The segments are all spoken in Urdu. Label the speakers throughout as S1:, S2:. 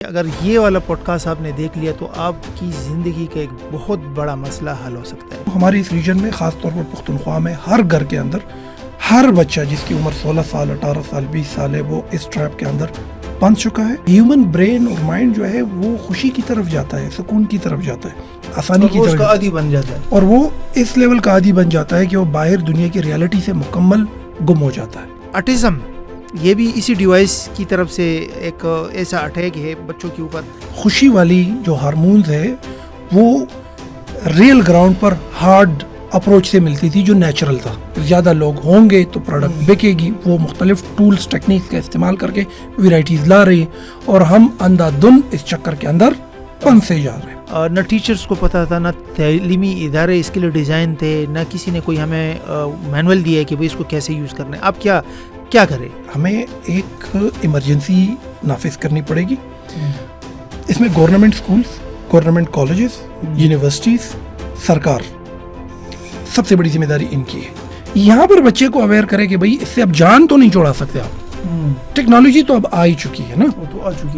S1: اگر یہ والا پوڈ کاسٹ آپ نے دیکھ لیا تو آپ کی زندگی کا ایک بہت بڑا مسئلہ حل ہو سکتا ہے.
S2: ہماری اس ریجن میں خاص طور پر پختونخوا میں ہر گھر کے اندر ہر بچہ جس کی عمر 16 سال 18 سال 20 سال ہے وہ اس ٹریپ کے اندر پھنس چکا ہے. ہیومن برین اور مائنڈ جو ہے وہ خوشی کی طرف جاتا ہے, سکون کی طرف جاتا ہے, آسانی کی طرف
S1: عادی بن جاتا ہے,
S2: اور وہ اس لیول کا عادی بن جاتا ہے کہ وہ باہر دنیا کی ریالٹی سے مکمل گم ہو جاتا ہے.
S1: آٹزم یہ بھی اسی ڈیوائس کی طرف سے ایک ایسا اٹیک ہے بچوں کے اوپر.
S2: خوشی والی جو ہارمونز ہے وہ ریل گراؤنڈ پر ہارڈ اپروچ سے ملتی تھی جو نیچرل تھا. زیادہ لوگ ہوں گے تو پروڈکٹ بکے گی. وہ مختلف ٹولز ٹیکنیکس کا استعمال کر کے ویرائٹیز لا رہی ہیں اور ہم اندھا دھن اس چکر کے اندر پھنسے جا رہے ہیں.
S1: نہ ٹیچرز کو پتہ تھا, نہ تعلیمی ادارے اس کے لیے ڈیزائن تھے, نہ کسی نے کوئی ہمیں مینول دیا ہے کہ بھئی اس کو کیسے یوز کرنا ہے. اب کیا کریں؟
S2: ہمیں ایک ایمرجنسی نافذ کرنی پڑے گی. اس میں government schools, government colleges, universities, سرکار, سب سے بڑی ذمہ داری ان کی ہے. یہاں پر بچے کو اویئر کرے کہ بھئی اس سے اب جان تو نہیں چھوڑا سکتے آپ. ٹیکنالوجی تو اب آ ہی چکی ہے نا,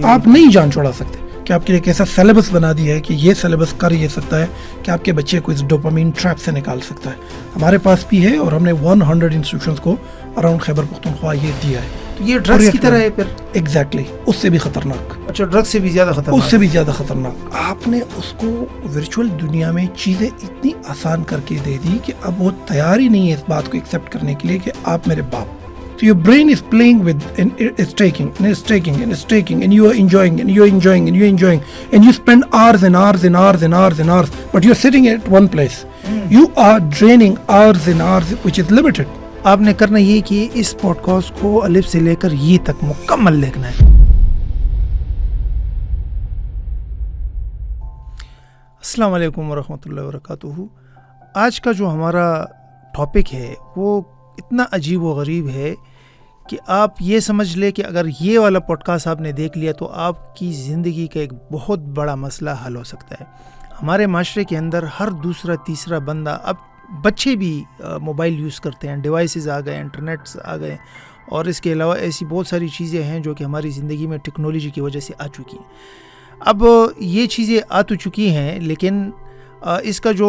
S2: آپ نہیں جان چھوڑا سکتے. کہ آپ کے لیے ایک ایسا سیلیبس بنا دیا ہے کہ یہ سیلیبس کر یہ سکتا ہے کہ آپ کے بچے کو اس ڈوپامین ٹریپ سے نکال سکتا ہے. ہمارے پاس بھی ہے اور ہم نے 100 انسٹیٹیوشنز کو اراؤنڈ خیبر پختونخوا یہ دیا ہے.
S1: تو یہ ڈرگس کی طرح ہے پھر؟
S2: ایگزیکٹلی, اس سے بھی خطرناک.
S1: اچھا, ڈرگس سے بھی زیادہ خطرناک؟
S2: اس سے بھی زیادہ خطرناک. آپ نے اس کو ورچوئل دنیا میں چیزیں اتنی آسان کر کے دے دی کہ اب وہ تیار ہی نہیں ہے اس بات کو ایکسیپٹ کرنے کے لیے کہ آپ میرے باپ. So your brain is playing with, and it's taking, and it's taking, and it's taking, and you are enjoying, and you're enjoying, and you're enjoying, and you spend hours and hours and hours and hours and hours, but you're sitting at one place. You are draining hours and hours, which is limited.
S1: آپ نے کرنا یہ کہ اس پوڈ کاسٹ کو الف سے لے کر یہ تک مکمل دیکھنا ہے. السلام علیکم ورحمۃ اللہ وبرکاتہ. آج کا جو ہمارا ٹاپک ہے وہ اتنا عجیب و غریب ہے کہ آپ یہ سمجھ لیں کہ اگر یہ والا پوڈ کاسٹ آپ نے دیکھ لیا تو آپ کی زندگی کا ایک بہت بڑا مسئلہ حل ہو سکتا ہے. ہمارے معاشرے کے اندر ہر دوسرا تیسرا بندہ, اب بچے بھی موبائل یوز کرتے ہیں, ڈیوائسز آ گئے, انٹرنیٹس آ گئے, اور اس کے علاوہ ایسی بہت ساری چیزیں ہیں جو کہ ہماری زندگی میں ٹیکنالوجی کی وجہ سے آ چکی ہیں. اب یہ چیزیں آ تو چکی ہیں لیکن اس کا جو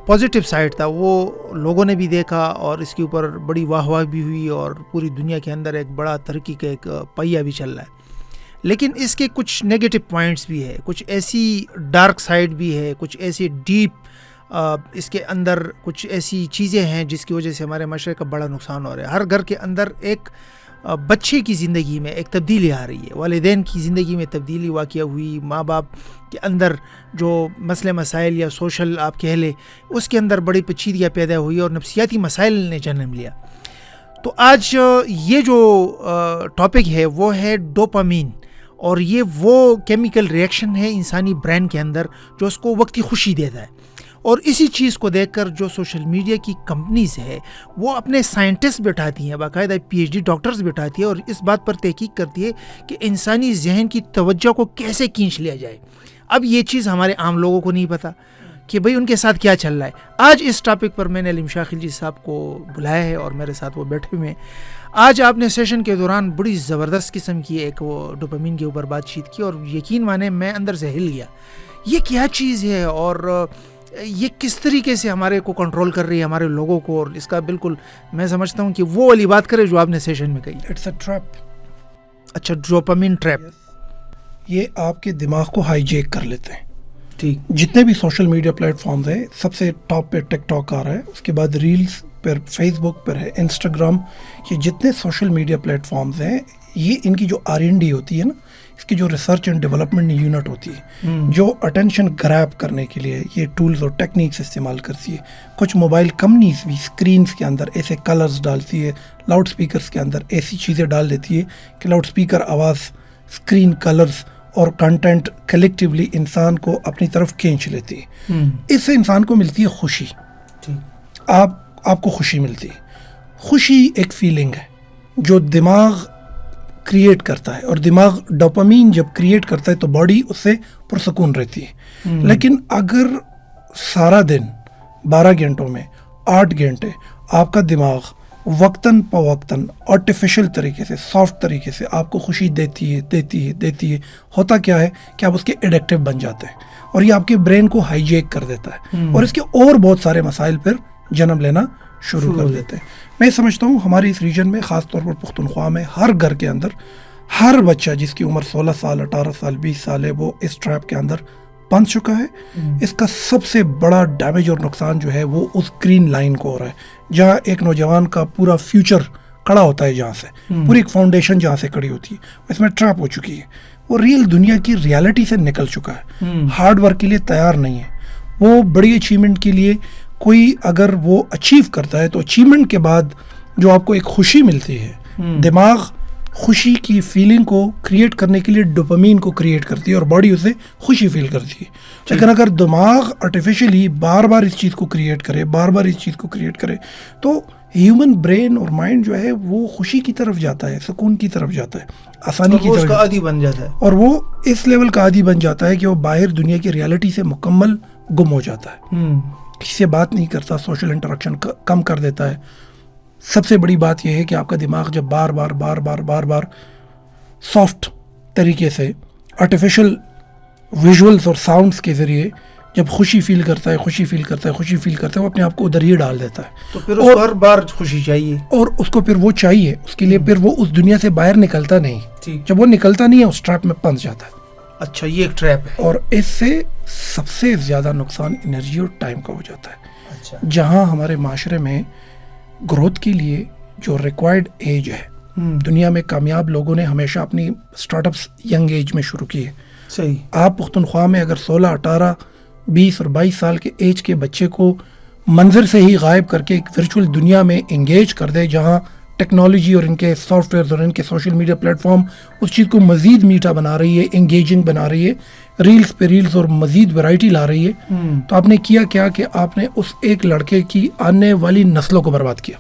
S1: پازیٹیو سائڈ تھا وہ لوگوں نے بھی دیکھا اور اس کے اوپر بڑی واہ واہ بھی ہوئی اور پوری دنیا کے اندر ایک بڑا ترقی کا ایک پہیہ بھی چل رہا ہے. لیکن اس کے کچھ نیگیٹو پوائنٹس بھی ہے, کچھ ایسی ڈارک سائڈ بھی ہے, کچھ ایسی ڈیپ اس کے اندر کچھ ایسی چیزیں ہیں جس کی وجہ سے ہمارے معاشرے کا بڑا نقصان ہو رہا ہے. ہر گھر کے اندر ایک بچے کی زندگی میں ایک تبدیلی آ رہی ہے, والدین کی زندگی میں تبدیلی واقع ہوئی, ماں باپ کے اندر جو مسئلے مسائل یا سوشل آپ کہہ لیں اس کے اندر بڑی پیچیدگیاں پیدا ہوئی اور نفسیاتی مسائل نے جنم لیا. تو آج یہ جو ٹاپک ہے وہ ہے ڈوپامین, اور یہ وہ کیمیکل ریئیکشن ہے انسانی برین کے اندر جو اس کو وقتی خوشی دیتا ہے. اور اسی چیز کو دیکھ کر جو سوشل میڈیا کی کمپنیز ہے وہ اپنے سائنٹسٹ بٹھاتی ہیں, باقاعدہ PhD ڈاکٹرز بٹھاتی ہے اور اس بات پر تحقیق کرتی ہے کہ انسانی ذہن کی توجہ کو کیسے کھینچ لیا جائے. اب یہ چیز ہمارے عام لوگوں کو نہیں پتہ کہ بھئی ان کے ساتھ کیا چل رہا ہے. آج اس ٹاپک پر میں نے علیم شاہ خلجی صاحب کو بلایا ہے اور میرے ساتھ وہ بیٹھے ہوئے ہیں. آج آپ نے سیشن کے دوران بڑی زبردست قسم کی ایک وہ ڈوپامین کے اوپر بات چیت کی اور یقین مانے میں اندر سے ہل گیا. یہ کیا چیز ہے اور یہ کس طریقے سے ہمارے کو کنٹرول کر رہی ہے ہمارے لوگوں کو, اور اس کا بالکل میں سمجھتا ہوں کہ وہ والی بات کرے جو آپ نے سیشن میں کہی.
S2: It's a trap.
S1: اچھا, ڈوپامین ٹریپ.
S2: یہ آپ کے دماغ کو ہائی جیک کر لیتے ہیں.
S1: ٹھیک.
S2: جتنے بھی سوشل میڈیا پلیٹ فارمز ہیں سب سے ٹاپ پہ ٹک ٹاک آ رہا ہے, اس کے بعد ریلز, پھر فیس بک, پھر ہے انسٹاگرام. یہ جتنے سوشل میڈیا پلیٹ فارمز ہیں یہ ان کی جو R&D ہوتی ہے نا, اس کی جو ریسرچ اینڈ ڈیولپمنٹ یونٹ ہوتی ہے جو اٹینشن گریب کرنے کے لیے یہ ٹولز اور ٹیکنیکس استعمال کرتی ہے. کچھ موبائل کمپنیز بھی اسکرینز کے اندر ایسے کلرز ڈالتی ہے, لاؤڈ اسپیکرز کے اندر ایسی چیزیں ڈال دیتی ہے کہ لاؤڈ اسپیکر آواز, اسکرین کلرز اور کنٹینٹ کلیکٹیولی انسان کو اپنی طرف کھینچ لیتی ہے. اس سے انسان کو ملتی ہے خوشی. آپ کو خوشی ملتی ہے. خوشی ایک فیلنگ ہے جو دماغ کریٹ کرتا ہے, اور دماغ ڈوپامین جب کریٹ کرتا ہے تو باڈی اس سے پرسکون رہتی ہے. لیکن اگر سارا دن 12 گھنٹوں میں 8 گھنٹے آپ کا دماغ وقتاً فوقتاً آرٹیفیشل طریقے سے سافٹ طریقے سے آپ کو خوشی دیتی ہے. ہوتا کیا ہے کہ آپ اس کے ایڈکٹیو بن جاتے ہیں اور یہ آپ کے برین کو ہائی جیک کر دیتا ہے اور اس کے اور بہت سارے مسائل پھر جنم لینا شروع کر دیتے ہیں. میں سمجھتا ہوں ہمارے اس ریجن میں خاص طور پر پختونخوا میں ہر گھر کے اندر ہر بچہ جس کی عمر 16 سال 18 سال 20 سال ہے وہ اس ٹریپ کے اندر پھنس چکا ہے. اس کا سب سے بڑا ڈیمیج اور نقصان جو ہے وہ اس گرین لائن کو ہو رہا ہے جہاں ایک نوجوان کا پورا فیوچر کھڑا ہوتا ہے, جہاں سے پوری ایک فاؤنڈیشن جہاں سے کھڑی ہوتی ہے اس میں ٹریپ ہو چکی ہے. وہ ریئل دنیا کی ریالٹی سے نکل چکا ہے, ہارڈ ورک کے لیے تیار نہیں ہے. وہ بڑی اچیومنٹ کے لیے کوئی اگر وہ اچیو کرتا ہے تو اچیومنٹ کے بعد جو آپ کو ایک خوشی ملتی ہے, دماغ خوشی کی فیلنگ کو کریٹ کرنے کے لیے ڈوپامین کو کریٹ کرتی ہے اور باڈی اسے خوشی فیل کرتی ہے. لیکن اگر دماغ آرٹیفیشلی بار بار اس چیز کو کریٹ کرے تو ہیومن برین اور مائنڈ جو ہے وہ خوشی کی طرف جاتا ہے, سکون کی طرف جاتا ہے, آسانی کی طرف
S1: عادی بن جاتا ہے
S2: اور وہ اس لیول کا عادی بن جاتا ہے کہ وہ باہر دنیا کی ریالٹی سے مکمل گم ہو جاتا ہے. کسی سے بات نہیں کرتا, سوشل انٹریکشن کم کر دیتا ہے. سب سے بڑی بات یہ ہے کہ آپ کا دماغ جب بار بار سافٹ طریقے سے آرٹیفیشل ویژولز اور ساؤنڈز کے ذریعے جب خوشی فیل کرتا ہے وہ اپنے آپ کو ادھر ہی ڈال دیتا ہے.
S1: تو پھر اس کو ہر بار خوشی چاہیے
S2: اور اس کو پھر وہ چاہیے, اس کے لیے پھر وہ اس دنیا سے باہر نکلتا نہیں. جب وہ نکلتا نہیں ہے اس ٹریپ میں پھنس جاتا ہے.
S1: اچھا, یہ ایک ٹریپ ہے
S2: اور اس سے سب سے زیادہ نقصان انرجی اور ٹائم کا ہو جاتا ہے.
S1: اچھا,
S2: جہاں ہمارے معاشرے میں گروتھ کے لیے جو ریکوائرڈ ایج ہے, دنیا میں کامیاب لوگوں نے ہمیشہ اپنی اسٹارٹ اپس ینگ ایج میں شروع کی ہے.
S1: صحیح.
S2: آپ پختونخوا میں اگر 16, 18, 20 اور 22 سال کے ایج کے بچے کو منظر سے ہی غائب کر کے ایک ورچوئل دنیا میں انگیج کر دے جہاں ٹیکنالوجی اور ان کے سافٹ ویئرز اور ان کے سوشل میڈیا پلیٹ فارم اس چیز کو مزید میٹھا بنا رہی ہے, انگیجنگ بنا رہی ہے, ریلز پہ ریلز اور مزید ویرائٹی لا رہی ہے, تو آپ نے کیا کیا کہ آپ نے اس ایک لڑکے کی آنے والی نسلوں کو برباد کیا.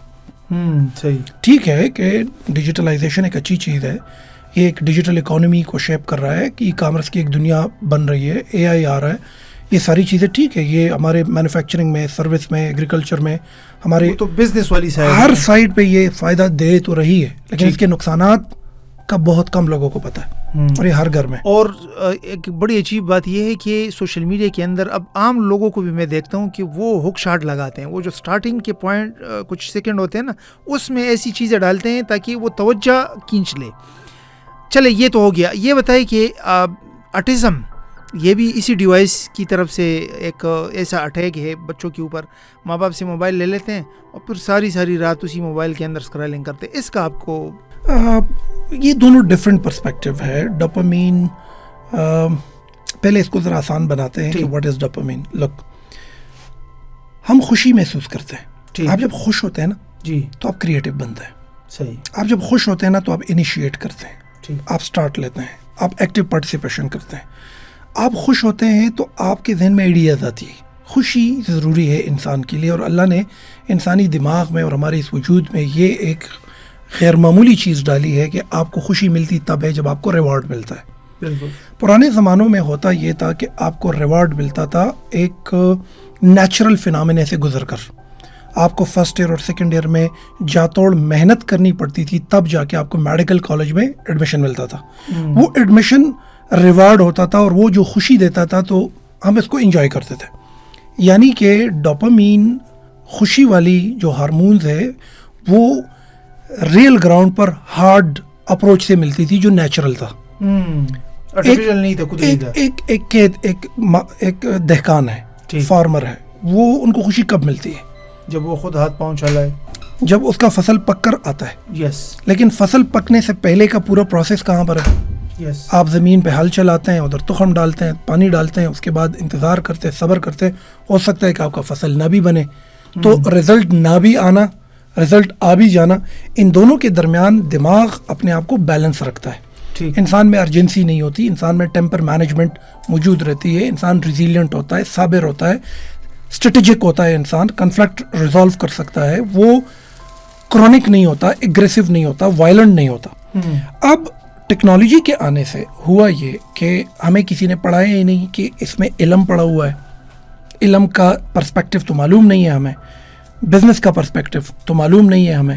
S1: صحیح.
S2: ٹھیک ہے کہ ڈیجیٹلائزیشن ایک اچھی چیز ہے, یہ ایک ڈیجیٹل اکانومی کو شیپ کر رہا ہے کہ ای کامرس کی ایک دنیا بن رہی ہے, اے آئی آ رہا ہے, یہ ساری چیزیں ٹھیک ہے. یہ ہمارے مینوفیکچرنگ میں, سروس میں, ایگریکلچر میں, ہمارے
S1: تو بزنس والی سائڈ
S2: ہر سائڈ پہ یہ فائدہ دے تو رہی ہے, لیکن اس کے نقصانات کا بہت کم لوگوں کو پتہ ہے اور یہ ہر گھر میں.
S1: اور ایک بڑی عجیب بات یہ ہے کہ سوشل میڈیا کے اندر اب عام لوگوں کو بھی میں دیکھتا ہوں کہ وہ ہک شاٹ لگاتے ہیں. وہ جو سٹارٹنگ کے پوائنٹ کچھ سیکنڈ ہوتے ہیں نا, اس میں ایسی چیزیں ڈالتے ہیں تاکہ وہ توجہ کھینچ لے. چلے یہ تو ہو گیا. یہ بتائیں کہ آٹزم یہ بھی اسی ڈیوائس کی طرف سے ایک ایسا اٹیک ہے بچوں کے اوپر. ماں باپ سے موبائل لے لیتے ہیں اور پھر ساری رات اسی موبائل کے اندر اسکرالنگ کرتے ہیں. اس کا آپ کو
S2: یہ دونوں ڈفرینٹ پرسپیکٹیو ہے. ڈوپامین, پہلے اس کو ذرا آسان بناتے ہیں کہ واٹ از ڈوپامین. لک, ہم خوشی محسوس کرتے ہیں. آپ جب خوش ہوتے ہیں نا
S1: جی
S2: تو آپ کریٹو بنتے ہیں.
S1: صحیح.
S2: آپ جب خوش ہوتے ہیں نا تو آپ انیشیٹ کرتے ہیں, آپ سٹارٹ لیتے ہیں, آپ ایکٹیو پارٹیسپیشن کرتے ہیں. آپ خوش ہوتے ہیں تو آپ کے ذہن میں آئیڈیاز آتی ہے. خوشی ضروری ہے انسان کے لیے, اور اللہ نے انسانی دماغ میں اور ہمارے اس وجود میں یہ ایک غیر معمولی چیز ڈالی ہے کہ آپ کو خوشی ملتی تب ہے جب آپ کو ریوارڈ ملتا ہے.
S1: بالکل.
S2: پرانے زمانوں میں ہوتا یہ تھا کہ آپ کو ریوارڈ ملتا تھا ایک نیچرل فینامنے سے گزر کر. آپ کو فرسٹ ایئر اور سیکنڈ ایئر میں جاتوڑ محنت کرنی پڑتی تھی, تب جا کے آپ کو میڈیکل کالج میں ایڈمیشن ملتا تھا. وہ ایڈمیشن ریوارڈ ہوتا تھا اور وہ جو خوشی دیتا تھا تو ہم اس کو انجوائے کرتے تھے. یعنی کہ ڈوپامین خوشی والی جو ہارمونز ہے وہ ریل گراؤنڈ پر ہارڈ اپروچ سے ملتی تھی جو نیچرل تھا,
S1: آرٹیفیشل نہیں تھا, قدرتی تھا.
S2: ایک دہقان ہے, فارمر ہے, وہ ان کو خوشی کب ملتی ہے؟
S1: جب وہ خود ہاتھ پاؤں چلائے,
S2: جب اس کا فصل پک کر آتا ہے.
S1: یس.
S2: لیکن فصل پکنے سے پہلے کا پورا پروسیس کہاں پر ہے؟
S1: یس.
S2: آپ زمین پہ ہل چلاتے ہیں, ادھر تخم ڈالتے ہیں, پانی ڈالتے ہیں, اس کے بعد انتظار کرتے ہیں, صبر کرتے ہیں. ہو سکتا ہے کہ آپ کا فصل نہ بھی بنے, تو رزلٹ نہ بھی آنا, رزلٹ آ بھی جانا. ان دونوں کے درمیان دماغ اپنے آپ کو بیلنس رکھتا ہے. انسان میں ارجنسی نہیں ہوتی, انسان میں ٹیمپر مینجمنٹ موجود رہتی ہے, انسان ریزیلینٹ ہوتا ہے, صابر ہوتا ہے, اسٹریٹجک ہوتا ہے, انسان کنفلکٹ ریزالو کر سکتا ہے, وہ کرونک نہیں ہوتا, ایگریسو نہیں ہوتا, وائلنٹ نہیں ہوتا. اب ٹیکنالوجی کے آنے سے ہوا یہ کہ ہمیں کسی نے پڑھایا ہی نہیں کہ اس میں علم پڑا ہوا ہے. علم کا پرسپیکٹیو تو معلوم نہیں ہے ہمیں, بزنس کا پرسپیکٹیو تو معلوم نہیں ہے ہمیں,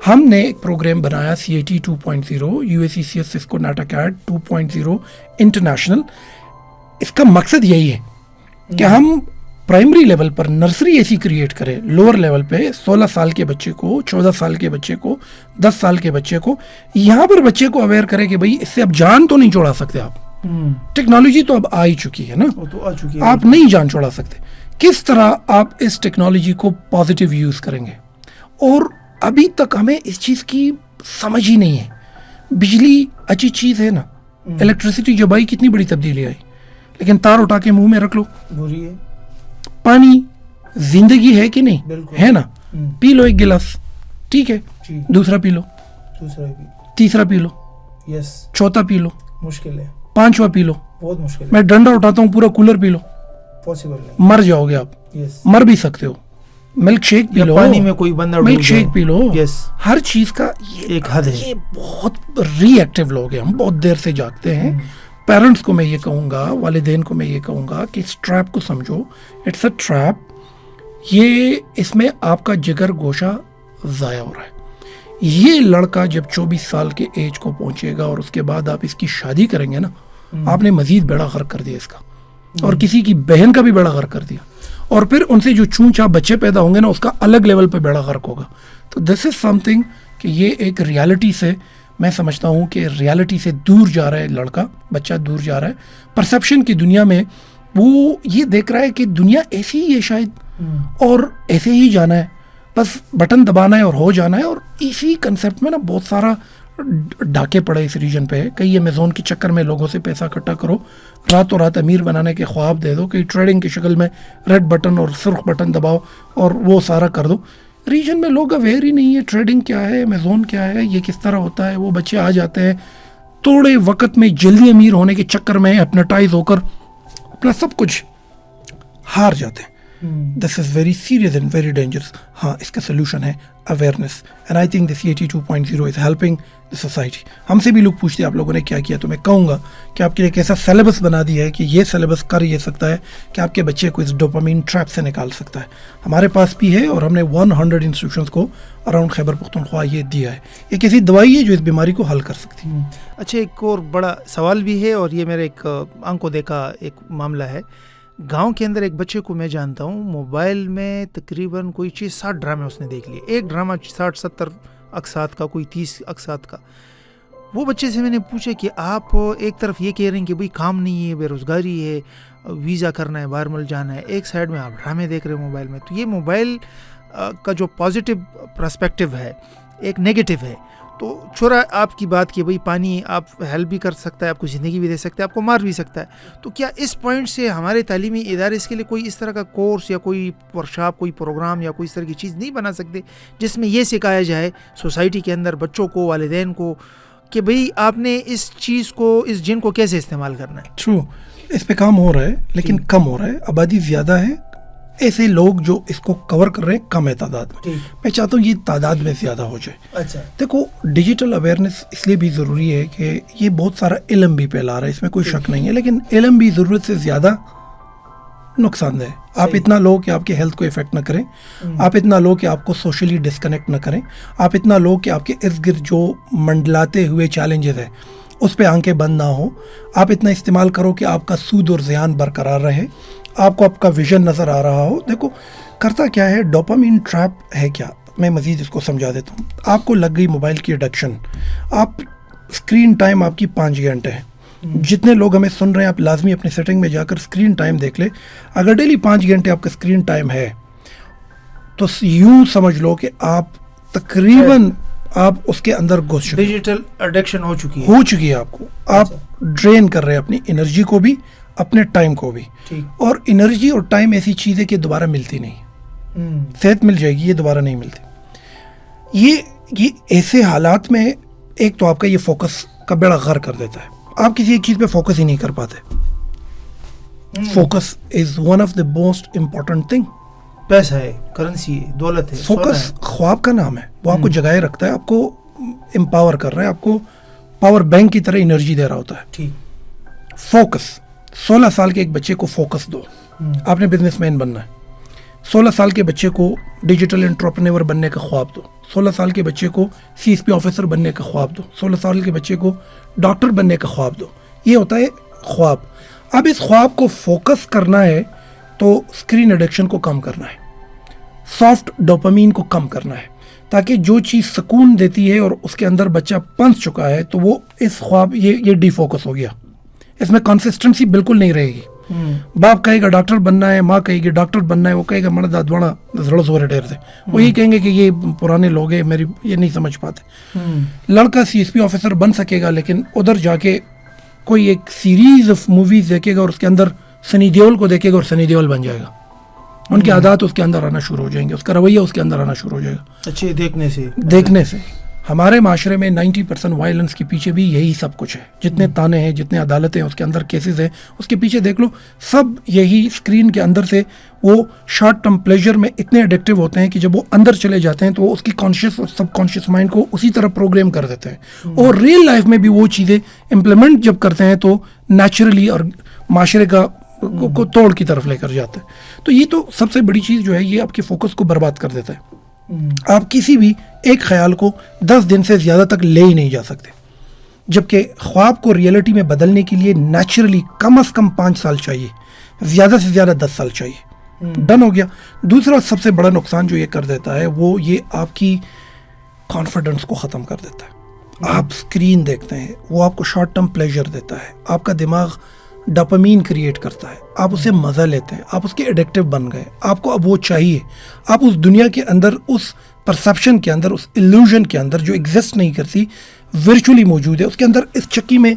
S2: ہم نے ایک پروگرام بنایا CAT 2.0 UACCS سسکو NATACAT 2.0 انٹرنیشنل. اس کا مقصد یہی ہے کہ ہم پرائمری لیول پر نرسری ایسی کریٹ کریں, لوور لیول پہ 16 سال کے بچے کو, 14 سال کے بچے کو, 10 سال کے بچے کو, یہاں پر بچے کو اویئر کرے کہ بھائی اس سے اب جان تو نہیں چھوڑا سکتے آپ, ٹیکنالوجی تو اب آ ہی چکی ہے نا, آپ نہیں جان چھوڑا سکتے. کس طرح آپ اس ٹیکنالوجی کو پازیٹیو یوز کریں گے؟ اور ابھی تک ہمیں اس چیز کی سمجھ ہی نہیں ہے. بجلی اچھی چیز ہے نا, الیکٹریسٹی جب آئی کتنی بڑی تبدیلی آئی, لیکن تار اٹھا کے منہ میں رکھ لو. پانی زندگی ہے کہ نہیں ہے نا, پی لو ایک گلاس, ٹھیک ہے, دوسرا پی لو, تیسرا پی لو, چوتھا پی لو,
S1: مشکل ہے,
S2: پانچواں پی لو,
S1: بہت مشکل.
S2: میں ڈنڈا اٹھاتا ہوں پورا کولر پی لو,
S1: پاسبل نہیں,
S2: مر جاؤ گے آپ, مر بھی سکتے ہو. ملک شیک پی لو,
S1: پانی میں کوئی بندہ
S2: ملک شیک پی لو. ہر چیز کا
S1: ایک حد ہے.
S2: یہ بہت ری ایکٹیو لوگ ہیں, ہم بہت دیر سے جاگتے ہیں. پیرنٹس کو میں یہ کہوں گا, والدین کو میں یہ کہوں گا کہ اس ٹریپ کو سمجھو, اٹس اے ٹریپ. یہ اس میں آپ کا جگر گوشہ ضائع ہو رہا ہے. یہ لڑکا جب 24 سال کے ایج کو پہنچے گا اور اس کے بعد آپ اس کی شادی کریں گے نا, آپ نے مزید بیڑا غرق کر دیا اس کا, اور کسی کی بہن کا بھی بیڑا غرق کر دیا, اور پھر ان سے جو چونچا بچے پیدا ہوں گے نا, اس کا الگ لیول پہ بیڑا غرق ہوگا. تو دس از سم تھنگ کہ یہ ایک ریالٹی سے, میں سمجھتا ہوں کہ ریالٹی سے دور جا رہا ہے لڑکا, بچہ دور جا رہا ہے. پرسیپشن کی دنیا میں وہ یہ دیکھ رہا ہے کہ دنیا ایسی ہی ہے شاید, اور ایسے ہی جانا ہے, بس بٹن دبانا ہے اور ہو جانا ہے. اور اسی کنسیپٹ میں نا بہت سارا ڈاکے پڑے اس ریجن پہ. کئی امیزون کے چکر میں لوگوں سے پیسہ اکٹھا کرو, راتوں رات امیر بنانے کے خواب دے دو, کہ ٹریڈنگ کی شکل میں ریڈ بٹن اور سرخ بٹن دباؤ اور وہ سارا کر دو. ریجن میں لوگ اویئر ہی نہیں ہے ٹریڈنگ کیا ہے, امیزون کیا ہے, یہ کس طرح ہوتا ہے. وہ بچے آ جاتے ہیں تھوڑے وقت میں جلدی امیر ہونے کے چکر میں ہپنوٹائز ہو کر اپنا سب کچھ ہار جاتے ہیں. This is very serious and very dangerous. ہاں, اس کا سلوشن ہے awareness, and I think this CAT 2.0 is helping the society. ہم سے بھی لوگ پوچھتے ہیں آپ لوگوں نے کیا کیا, تو میں کہوں گا کہ آپ کے لیے ایک ایسا سلیبس بنا دیا ہے کہ یہ سلیبس کر یہ سکتا ہے کہ آپ کے بچے کو اس ڈوپامین ٹریپ سے نکال سکتا ہے. ہمارے پاس بھی ہے, اور ہم نے 100 انسٹیٹیوشنس کو اراؤنڈ خیبر پختونخوا یہ دیا ہے. ایک ایسی دوائی ہے جو اس بیماری کو حل کر سکتی ہے.
S1: اچھا, ایک اور بڑا سوال بھی ہے, اور یہ میرے ایک آنکھوں دیکھا ایک معاملہ ہے. گاؤں کے اندر ایک بچے کو میں جانتا ہوں, موبائل میں تقریباً کوئی 60 ڈرامے اس نے دیکھ لیے. ایک ڈرامہ 60-70 اقساط کا, کوئی 30 اقساط کا. وہ بچے سے میں نے پوچھا کہ آپ ایک طرف یہ کہہ رہے ہیں کہ بھئی کام نہیں ہے, بے روزگاری ہے, ویزا کرنا ہے, باہر ملک جانا ہے, ایک سائڈ میں آپ ڈرامے دیکھ رہے ہیں موبائل میں. تو یہ موبائل کا جو پازیٹیو پرسپیکٹیو ہے ایک نیگیٹو ہے. تو چھوڑا آپ کی بات کہ بھئی پانی آپ ہیلپ بھی کر سکتا ہے, آپ کو زندگی بھی دے سکتا ہے, آپ کو مار بھی سکتا ہے. تو کیا اس پوائنٹ سے ہمارے تعلیمی ادارے اس کے لیے کوئی اس طرح کا کورس یا کوئی ورکشاپ, کوئی پروگرام یا کوئی اس طرح کی چیز نہیں بنا سکتے جس میں یہ سکھایا جائے سوسائٹی کے اندر بچوں کو, والدین کو, کہ بھئی آپ نے اس چیز کو, اس جن کو کیسے استعمال کرنا ہے؟
S2: ٹرو, اس پہ کام ہو رہا ہے لیکن کم ہو رہا ہے. آبادی زیادہ ہے, ایسے لوگ جو اس کو کور کر رہے ہیں کم ہے تعداد میں. میں چاہتا ہوں یہ تعداد میں زیادہ ہو جائے.
S1: اچھا,
S2: دیکھو ڈیجیٹل اویئرنیس اس لیے بھی ضروری ہے کہ یہ بہت سارا علم بھی پھیلا رہا ہے, اس میں کوئی شک نہیں ہے, لیکن علم بھی ضرورت سے زیادہ نقصان دہ ہے. آپ اتنا لو کہ آپ کے ہیلتھ کو افیکٹ نہ کریں, آپ اتنا لو کہ آپ کو سوشلی ڈسکنیکٹ نہ کریں, آپ اتنا لو کہ آپ کے ارد گرد جو منڈلاتے ہوئے چیلنجز ہیں اس پہ آنکھیں بند نہ ہوں. آپ اتنا استعمال کرو کہ آپ کا سود اور زیان برقرار رہے, آپ کو آپ کا ویژن نظر آ رہا ہو. دیکھو کرتا کیا ہے, ڈوپامین ٹریپ ہے کیا, میں مزید اس کو سمجھا دیتا ہوں. آپ کو لگ گئی موبائل کی ایڈکشن, آپ اسکرین ٹائم آپ کی 5 گھنٹے ہے. جتنے لوگ ہمیں سن رہے ہیں آپ لازمی اپنی سیٹنگ میں جا کر اسکرین ٹائم دیکھ لیں. اگر ڈیلی 5 گھنٹے آپ کا اسکرین ٹائم ہے تو یوں سمجھ لو کہ آپ تقریباً آپ اس کے اندر گھس چکے,
S1: ڈیجیٹل ایڈکشن ہو چکی ہے
S2: آپ کو. آپ ڈرین کر رہے ہیں اپنی انرجی کو بھی, اپنے ٹائم کو بھی. اور انرجی اور ٹائم ایسی چیز ہے کہ دوبارہ ملتی نہیں. صحت مل جائے گی, یہ دوبارہ نہیں ملتی. یہ ایسے حالات میں ایک تو آپ کا یہ فوکس کا بیڑا غر کر دیتا ہے, آپ کسی ایک چیز پہ فوکس ہی نہیں کر پاتے. Focus is one of the most important thing.
S1: پیسہ ہے, کرنسی ہے, دولت ہے.
S2: فوکس خواب کا نام ہے, وہ آپ کو جگائے رکھتا ہے, آپ کو امپاور کر رہا ہے, آپ کو پاور بینک کی طرح انرجی دے رہا ہوتا ہے. فوکس 16 سال کے ایک بچے کو فوکس دو, آپ نے بزنس مین بننا ہے. 16 سال کے بچے کو ڈیجیٹل انٹرپرینور بننے کا خواب دو, 16 سال کے بچے کو CSP آفیسر بننے کا خواب دو, 16 سال کے بچے کو ڈاکٹر بننے کا خواب دو. یہ ہوتا ہے خواب. اب اس خواب کو فوکس کرنا ہے تو اسکرین ایڈکشن کو کم کرنا ہے, سافٹ ڈوپامین کو کم کرنا ہے, تاکہ جو چیز سکون دیتی ہے اور اس کے اندر بچہ پنس چکا ہے تو وہ اس خواب یہ ڈی فوکس ہو گیا, اس میں کنسسٹنسی بالکل نہیں رہے گی. باپ کہے گا ڈاکٹر بننا ہے, ماں کہے گی ڈاکٹر بننا ہے, وہ کہے گا مرد دادواڑا زڑ زورے ڈیر سے, وہ یہی کہیں گے کہ یہ پرانے لوگ ہیں, میری یہ نہیں سمجھ پاتے. لڑکا CSP آفیسر بن سکے گا لیکن ادھر جا کے کوئی ایک سیریز آف موویز دیکھے گا اور اس کے اندر سنی دیول کو دیکھے گا اور سنی دیول بن جائے گا. ان کے عادات اس کے اندر آنا شروع ہو جائیں گے, اس کا رویہ اس کے اندر آنا شروع ہو جائے گا.
S1: اچھے دیکھنے سے
S2: ہمارے معاشرے میں 90% وائلنس کے پیچھے بھی یہی سب کچھ ہے. جتنے تانے ہیں, جتنے عدالتیں ہیں, اس کے اندر کیسز ہیں, اس کے پیچھے دیکھ لو, سب یہی اسکرین کے اندر سے وہ شارٹ ٹرم پلیجر میں اتنے ایڈکٹیو ہوتے ہیں کہ جب وہ اندر چلے جاتے ہیں تو وہ اس کی کانشیس اور سب کانشیس مائنڈ کو اسی طرح پروگرام کر دیتے ہیں, اور ریئل لائف میں بھی وہ چیزیں امپلیمنٹ جب کرتے ہیں تو نیچرلی اور معاشرے کو توڑ کی طرف لے کر جاتے ہیں. تو یہ تو سب سے بڑی چیز جو ہے, یہ آپ کے فوکس کو برباد کر دیتا ہے. آپ کسی بھی ایک خیال کو 10 دن سے زیادہ تک لے ہی نہیں جا سکتے, جبکہ خواب کو ریئلٹی میں بدلنے کے لیے نیچرلی کم از کم 5 سال چاہیے, زیادہ سے زیادہ 10 سال چاہیے. ڈن ہو گیا. دوسرا سب سے بڑا نقصان جو یہ کر دیتا ہے وہ یہ آپ کی کانفیڈنس کو ختم کر دیتا ہے. آپ اسکرین دیکھتے ہیں, وہ آپ کو شارٹ ٹرم پلیجر دیتا ہے, آپ کا دماغ ڈوپامین کریٹ کرتا ہے, آپ اسے مزہ لیتے ہیں, آپ اس کے ایڈکٹیو بن گئے, آپ کو اب وہ چاہیے. آپ اس دنیا کے اندر, اس پرسیپشن کے اندر, اس ایلیوژن کے اندر جو ایگزسٹ نہیں کرتی, ورچولی موجود ہے, اس کے اندر اس چکی میں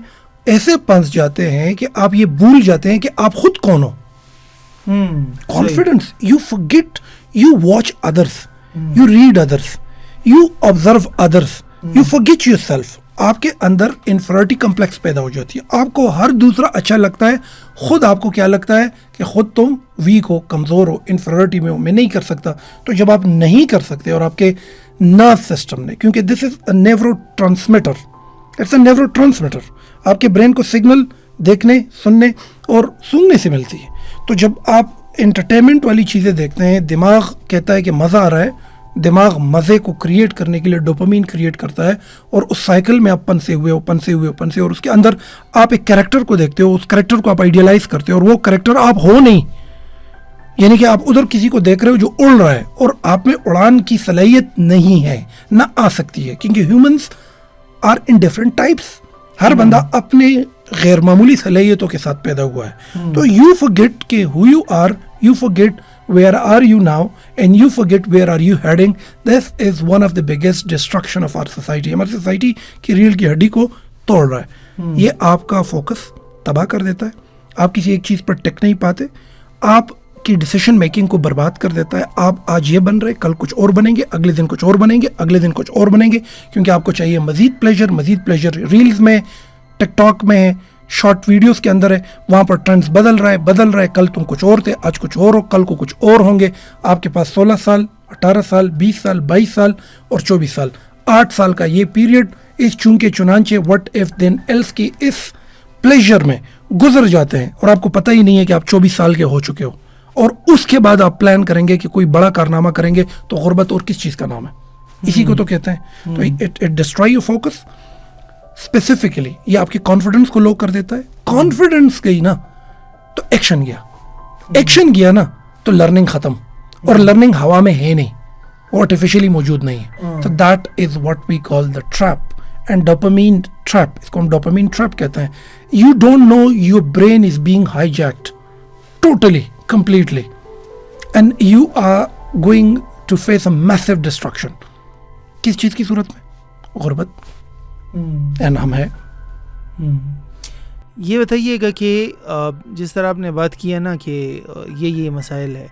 S2: ایسے پنس جاتے ہیں کہ آپ یہ بھول جاتے ہیں کہ آپ خود کون ہو. Confidence, you forget, you watch others, you read others, you observe others, you forget yourself. آپ کے اندر انفیریٹی کمپلیکس پیدا ہو جاتی ہے, آپ کو ہر دوسرا اچھا لگتا ہے, خود آپ کو کیا لگتا ہے کہ خود تم ویک ہو, کمزور ہو, انفیریٹی میں ہو, میں نہیں کر سکتا. تو جب آپ نہیں کر سکتے اور آپ کے نرو سسٹم نے, کیونکہ this is a neurotransmitter, it's a neurotransmitter, آپ کے برین کو سگنل دیکھنے, سننے اور سونگنے سے ملتی ہے. تو جب آپ انٹرٹینمنٹ والی چیزیں دیکھتے ہیں, دماغ کہتا ہے کہ مزہ آ رہا ہے, دماغ مزے کو کریٹ کرنے کے لیے ڈوپامین کریٹ کرتا ہے, اور اس سائیکل میں آپ پنسے ہوئے, اور اس کے اندر آپ ایک کریکٹر کو دیکھتے ہو, اس کریکٹر کو آپ آئیڈیلائز کرتے ہو, اور وہ کریکٹر آپ ہو نہیں. یعنی کہ آپ ادھر کسی کو دیکھ رہے ہو جو اڑ رہا ہے, اور آپ میں اڑان کی صلاحیت نہیں ہے, نہ آ سکتی ہے, کیونکہ humans are in different types. ہر بندہ اپنے غیر معمولی صلاحیتوں کے ساتھ پیدا ہوا ہے. تو یو forget کہ who you are, you forget where are you now, and you forget where are you heading. This is one of the biggest destruction of our society. ہماری سوسائٹی کی ریل کی ہڈی کو توڑ رہا ہے. یہ آپ کا فوکس تباہ کر دیتا ہے, آپ کسی ایک چیز پر ٹک نہیں پاتے, آپ کی ڈیسیشن میکنگ کو برباد کر دیتا ہے. آپ آج یہ بن رہے, کل کچھ اور بنیں گے, اگلے دن کچھ اور بنیں گے, اگلے دن کچھ اور بنیں گے, کیونکہ آپ کو چاہیے مزید پلیجر. ریلز میں, ٹک ٹاک میں, شارٹ ویڈیوز کے اندر ہے, وہاں پر ٹرینڈز بدل رہا ہے. کل تم کچھ اور تھے, آج کچھ اور ہو, کل کو کچھ اور ہوں گے. آپ کے پاس 16 سال, 18 سال, 20 سال, 22 سال اور 24 سال, 8 سال کا یہ پیریڈ اس چونکہ چنانچہ وٹ ایف دین ایلس کی اس پلیجر میں گزر جاتے ہیں, اور آپ کو پتہ ہی نہیں ہے کہ آپ 24 سال کے ہو چکے ہو. اور اس کے بعد آپ پلان کریں گے کہ کوئی بڑا کارنامہ کریں گے, تو غربت اور کس چیز کا نام ہے؟ اسی کو تو کہتے ہیں. تو it destroy your focus. Specifically یہ آپ کی کانفیڈنس کو لو کر دیتا ہے. کانفیڈنس گئی نا تو ایکشن گیا نا تو لرننگ ختم, اور لرننگ ہوا میں ہے نہیں, وہ آرٹیفیشلی موجود نہیں ہے. تو that is what we call the trap, and dopamine trap, اس کو ہم ڈوپامین ٹریپ کہتے ہیں. You don't know your brain is being hijacked totally, completely, and you are going to face a massive destruction. کس چیز کی صورت میں؟ غربت. ہم ہے.
S1: یہ بتائیے گا کہ جس طرح آپ نے بات کی ہے نا کہ یہ مسائل ہے,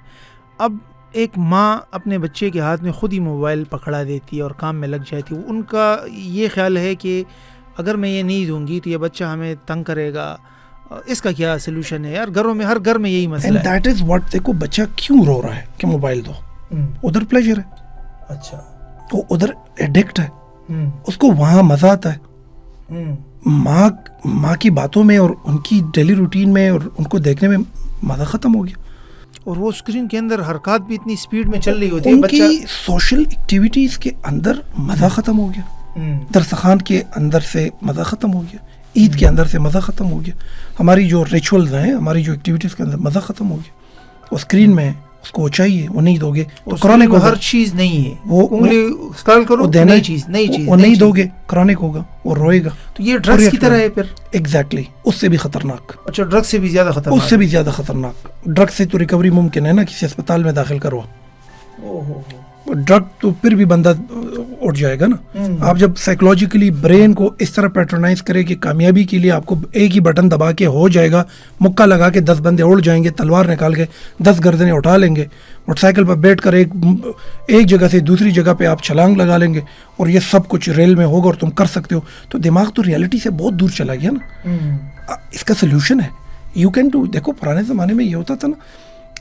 S1: اب ایک ماں اپنے بچے کے ہاتھ میں خود ہی موبائل پکڑا دیتی ہے اور کام میں لگ جاتی ہے. ان کا یہ خیال ہے کہ اگر میں یہ نہیں دوں گی تو یہ بچہ ہمیں تنگ کرے گا. اس کا کیا سلوشن ہے یار؟ ہر گھر میں یہی مسئلہ ہے.
S2: That is what. دیکھو بچہ کیوں رو رہا ہے کہ موبائل دو, ادھر پلیجر ہے,
S1: اچھا
S2: وہ ادھر ایڈکٹ ہے, اس کو وہاں مزہ آتا ہے. ماں کی باتوں میں اور ان کی ڈیلی روٹین میں اور ان کو دیکھنے میں مزہ ختم ہو گیا.
S1: اور وہ اسکرین کے اندر حرکات بھی اتنی اسپیڈ میں چل رہی ہوتی ہے.
S2: ان کی سوشل ایکٹیویٹیز کے اندر مزہ ختم ہو گیا, درسخان کے اندر سے مزہ ختم ہو گیا, عید کے اندر سے مزہ ختم ہو گیا, ہماری جو ریچولز ہیں, ہماری جو ایکٹیویٹیز کے اندر مزہ ختم ہو گیا. وہ اسکرین میں اس کو چاہیے, وہ نہیں دو گے تو کرانک ہوگا.
S1: ہر چیز نہیں ہے,
S2: وہ
S1: انگلی اسکرال کرو, نئی چیز
S2: وہ نہیں دو گے کرانک ہوگا, وہ روئے گا.
S1: تو یہ ڈرگس کی طرح ہے پھر.
S2: ایگزیکٹلی, اس سے بھی خطرناک.
S1: اچھا, ڈرگ سے بھی زیادہ خطرناک.
S2: اس سے بھی زیادہ خطرناک. ڈرگ سے تو ریکوری ممکن ہے نا, کسی اسپتال میں داخل کروا. ڈرگ تو پھر بھی بندہ اٹھ جائے گا نا. آپ جب سائیکولوجیکلی برین کو اس طرح پیٹرنائز کرے کہ کامیابی کے لیے آپ کو ایک ہی بٹن دبا کے ہو جائے گا, مکہ لگا کے 10 بندے اڑ جائیں گے, تلوار نکال کے 10 گردنیں اٹھا لیں گے, موٹر سائیکل پر بیٹھ کر ایک جگہ سے دوسری جگہ پہ آپ چھلانگ لگا لیں گے, اور یہ سب کچھ ریل میں ہوگا اور تم کر سکتے ہو, تو دماغ تو ریئلٹی سے بہت دور چلا گیا نا. اس کا سلوشن ہے یو کین ڈو. دیکھو پرانے زمانے میں یہ ہوتا تھا نا,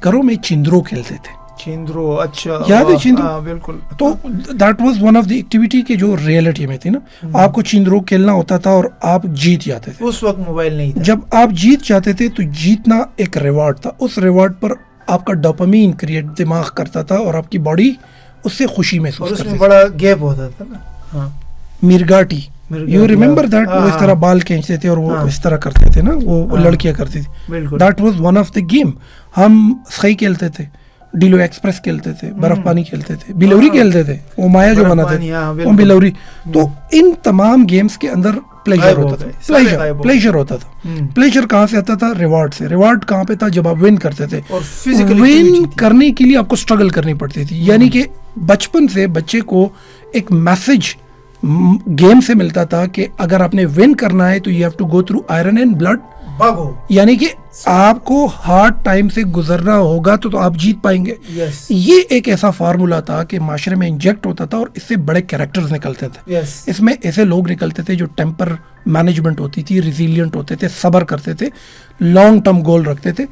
S2: گھروں میں چندرو کھیلتے تھے.
S1: چندرو, اچھا
S2: یاد ہے چندرو؟
S1: بالکل.
S2: تو that was one of the activity کے جو ریئلٹی میں تھی نا, آپ کو چندرو کھیلنا ہوتا تھا اور آپ جیت جاتے تھے.
S1: اس وقت موبائل نہیں تھا.
S2: جب آپ جیت جاتے تھے تو جیتنا ایک ریوارڈ تھا, اس ریوارڈ پر آپ کا ڈوپامین کریٹ دماغ کرتا تھا اور آپ کی باڈی اس سے خوشی محسوس کرتی تھی.
S1: اور اس میں بڑا گیپ ہوتا تھا نا. ہاں,
S2: میرگاٹی, یو ریمبر دیٹ؟ وہ اس طرح بال کھینچتے تھے اور وہ اس طرح کرتے تھے نا, وہ لڑکیاں کرتی تھی. That was one of the game. ہم سخی کھیلتے تھے, ڈیلو ایکسپریس کھیلتے تھے, برف پانی کھیلتے تھے, بلوری کھیلتے تھے, وہ مایا جو بناتے تھے وہ بلوری. تو ان تمام گیمز کے اندر پلیجر ہوتا تھا. پلیجر ہوتا تھا. پلیجر کہاں سے آتا تھا؟ ریوارڈ سے. ریوارڈ کہاں پہ تھا؟ جب آپ ون کرتے تھے. ون کرنے کے لیے آپ کو اسٹرگل کرنی پڑتی تھی. یعنی کہ بچپن سے بچے کو ایک میسج گیم سے ملتا تھا کہ اگر آپ نے ون کرنا ہے تو you have to go through iron and blood. یعنی کہ آپ کو ہارڈ ٹائم سے گزرنا ہوگا تو آپ جیت پائیں گے. یہ ایک ایسا فارمولا تھا کہ معاشرے میں انجیکٹ ہوتا تھا, اور اس سے بڑے کریکٹرز نکلتے تھے. اس میں ایسے لوگ نکلتے تھے جو ٹیمپر مینجمنٹ ہوتی تھی, ریزیلینٹ ہوتے تھے, صبر کرتے تھے, لانگ ٹرم گول رکھتے تھے.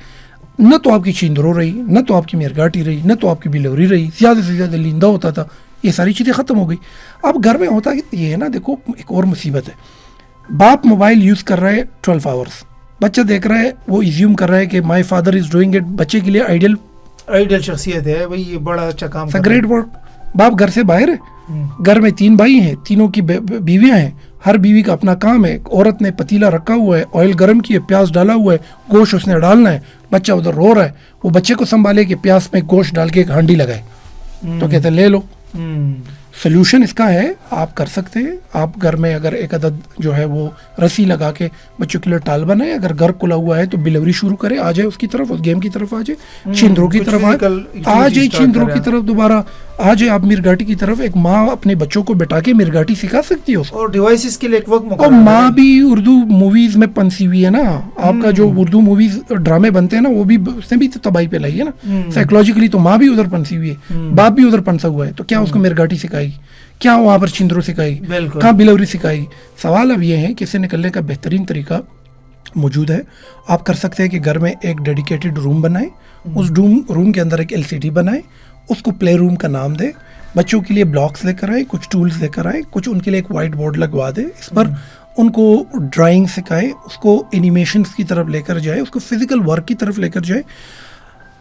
S2: نہ تو آپ کی چیندرو رہی, نہ تو آپ کی میرگاٹی رہی, نہ تو آپ کی بلوری رہی. زیادہ سے زیادہ لیندا ہوتا تھا. یہ ساری چیزیں ختم ہو گئی. اب گھر میں ہوتا یہ ہے نا, دیکھو ایک اور مصیبت ہے. باپ موبائل یوز کر رہا ہے 12 آورس, بچہ دیکھ رہا ہے, وہ ایزیوم کر رہا ہے کہ my father is doing it. بچے کے لیے آئیڈیل شخصیت ہے بھائی, یہ بڑا اچھا کام کر رہا ہے, گریٹ ورک. باپ گھر سے باہر ہے. گھر میں 3 بھائی ہیں, تینوں کی بیویاں ہیں. ہر بیوی کا اپنا کام ہے. عورت نے پتیلا رکھا ہوا ہے, آئل گرم کی ہے, پیاز ڈالا ہوا ہے, گوشت اس نے ڈالنا ہے. بچہ ادھر رو رہا ہے, وہ بچے کو سنبھالے کہ پیاز میں گوشت ڈال کے ایک ہانڈی لگائے, تو کہتے ہیں لے لو. سلوشن اس کا ہے, آپ کر سکتے ہیں. آپ گھر میں اگر ایک عدد جو ہے وہ رسی لگا کے بچوں کے لیے ٹال بنائے. اگر گھر کھلا ہوا ہے تو بلوری شروع کرے, آ جائے اس کی طرف, اس گیم کی طرف آ جائے, چندروں کی طرف آ جائے, چندروں کی طرف دوبارہ آ جائے. آپ میرگاٹی کی طرف, ایک ماں اپنے بچوں کو بٹھا کے میرگاٹی سکھا سکتی ہے اس کو.
S1: اور ڈیوائسز کے لیے ایک وقت
S2: اور ماں بھی اردو موویز میں پنسی ہوئی ہے نا. آپ کا جو اردو موویز ڈرامے بنتے ہیں نا, وہ بھی اس نے بھی تباہی پھیلائی ہے نا. سائیکولوجیکلی تو ماں بھی ادھر پنسی ہوئی ہے, باپ بھی ادھر پنسا ہوا ہے. تو کیا اس کو میرگاٹی سکھائے گی؟ کیا وہاں پر چندرو سکھائی؟ کہاں بلوری سکھائی؟ سوال اب یہ ہے کہ اسے نکلنے کا بہترین طریقہ موجود ہے. آپ کر سکتے ہیں کہ گھر میں ایک ڈیڈیکیٹڈ روم بنائیں, اس روم کے اندر ایک LCD بنائیں, اس کو پلے روم کا نام دے. بچوں کے لیے بلاکس لے کر آئے, کچھ ٹولز لے کر آئے, کچھ ان کے لیے ایک وائٹ بورڈ لگوا دے. اس پر ان کو ڈرائنگ سکھائے, اس کو اینیمیشنز کی طرف لے کر جائے, اس کو فزیکل ورک کی طرف لے کر جائے.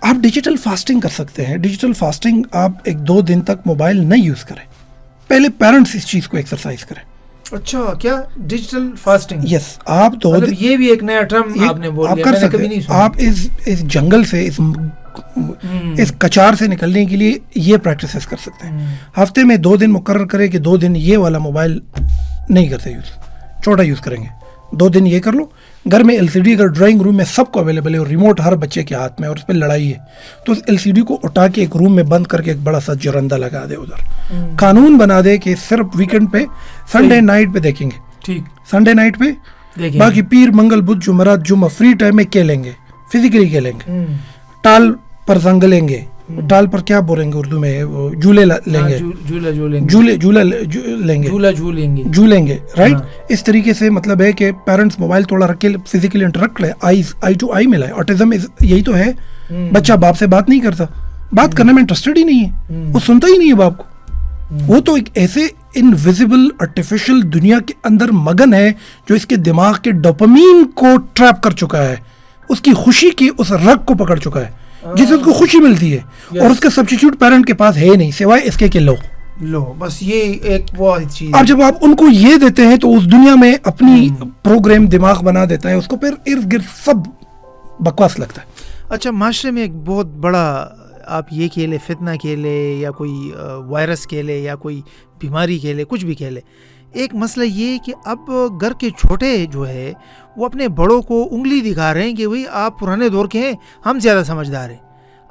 S2: آپ ڈیجیٹل فاسٹنگ کر سکتے ہیں. ڈیجیٹل فاسٹنگ آپ 1-2 دن تک موبائل نہیں یوز کریں. پہلے پیرنٹس اس چیز کو ایکسرسائز کریں.
S1: اچھا, کیا ڈیجیٹل فاسٹنگ؟
S2: یس, آپ تو
S1: یہ بھی ایک نیا ٹرم آپ نے بول دیا,
S2: آپ کر سکتے ہیں. آپ اس جنگل سے, اس کچار سے نکلنے کے لیے یہ پریکٹسز کر سکتے ہیں. ہفتے میں 2 دن مقرر کریں کہ 2 دن یہ والا موبائل نہیں کرتے یوز, چھوٹا یوز کریں گے. 2 دن یہ کر لو. گھر میں LCD اگر ڈرائنگ روم میں سب کو اویلیبل ہے اور ریموٹ ہر بچے کے ہاتھ میں اور اس پہ لڑائی ہے, تو اس LCD کو اٹھا کے ایک روم میں بند کر کے ایک بڑا سا جرندہ لگا دے ادھر. قانون بنا دے کہ صرف ویکنڈ پہ, سنڈے نائٹ پہ دیکھیں گے. ٹھیک, سنڈے نائٹ پہ, باقی پیر منگل بدھ جمعرات جمعہ فری ٹائم میں کھیلیں گے, فزیکلی کھیلیں گے. ٹال پر زنگ لیں گے. ٹال پر کیا بولیں گے اردو میں؟ جھولے لیں گے, جھولیں گے. رائٹ, اس طریقے سے مطلب ہے کہ پیرنٹس موبائل تھوڑا رکھ کے فزیکلی انٹریکٹ لے, آئی ٹو آئی ملائے. آٹزم یہی تو ہے. بچہ باپ سے بات نہیں کرتا, بات کرنے میں انٹرسٹڈ ہی نہیں ہے, وہ سنتا ہی نہیں ہے باپ کو. وہ تو ایک ایسے انویزیبل آرٹیفیشل دنیا کے اندر مگن ہے جو اس کے دماغ کے ڈوپامین کو ٹریپ کر چکا ہے, اس کی خوشی کی اس رگ کو پکڑ چکا ہے. جس سے اس کو خوشی ملتی ہے اور اس کا سبسٹیٹیوٹ پیرنٹ کے پاس ہے نہیں سوائے اس کے کہ
S1: لو بس یہ ایک وہ چیز.
S2: اب جب آپ ان کو یہ دیتے ہیں تو اس دنیا میں اپنی پروگرام دماغ بنا دیتا ہے اس کو, پھر ارد گرد سب بکواس لگتا ہے.
S1: اچھا, معاشرے میں ایک بہت بڑا آپ یہ کہہ لے فتنہ کہہ لے یا کوئی وائرس کہہ لے یا کوئی بیماری کہہ لے, کچھ بھی کہہ لے, ایک مسئلہ یہ کہ اب گھر کے چھوٹے جو ہے وہ اپنے بڑوں کو انگلی دکھا رہے ہیں کہ بھئی آپ پرانے دور کے ہیں, ہم زیادہ سمجھدار ہیں,